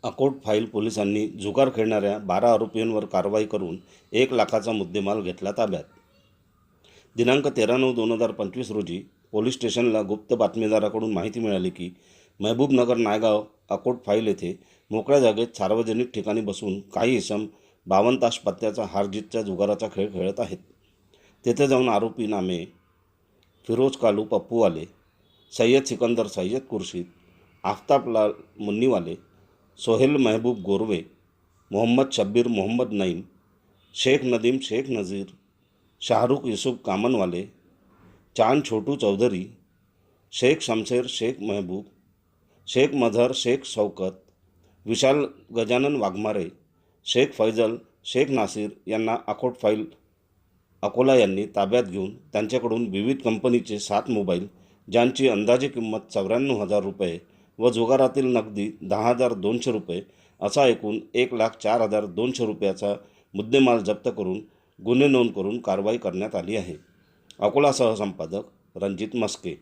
Akot file पोलिसांनी जुगार खेळणाऱ्या 12 आरोपींवर कारवाई करून 1 लाखाचा मुद्देमाल घेतला ताब्यात. दिनांक 13/9/2025 रोजी पोलीस स्टेशनला गुप्त बातमीदाराकडून माहिती मिळाली की महबूबनगर नायगाव अकोट फाईल येथे मोकळ्या जागेत सार्वजनिक ठिकाणी बसून काही इसम 52 तास पत्त्याचा हारजीतच्या जुगाराचा खेळ खेळत आहेत. तेथे जाऊन आरोपी नामे फिरोज कालू पप्पूवाले, सय्यद सिकंदर सय्यद खुर्शीद, आफताबलाल मुन्नीवाले, सोहेल महबूब गोरवे, मोहम्मद शब्बीर मोहम्मद नईम, शेख नदीम शेख नज़ीर, शाहरुख यूसुफ कामनवाले, चांद छोटू चौधरी, शेख शमशेर शेख महबूब, शेख मजहर शेख शौकत, विशाल गजानन वाघमारे, शेख फैजल शेख नासिर यांना अकोट फाईल अकोला यांनी ताब्यात घेऊन त्यांच्याकडून विविध कंपनीचे 7 मोबाईल, ज्यांची अंदाजे किंमत 94,000 रुपये व जुगारातील नगदी 10,200 रुपये असा एकूण 1,04,200 रुपयाचा मुद्देमाल जप्त करून गुन्हे नोंद करून कारवाई करण्यात आली आहे. अकोला सहसंपादक रणजित मस्के.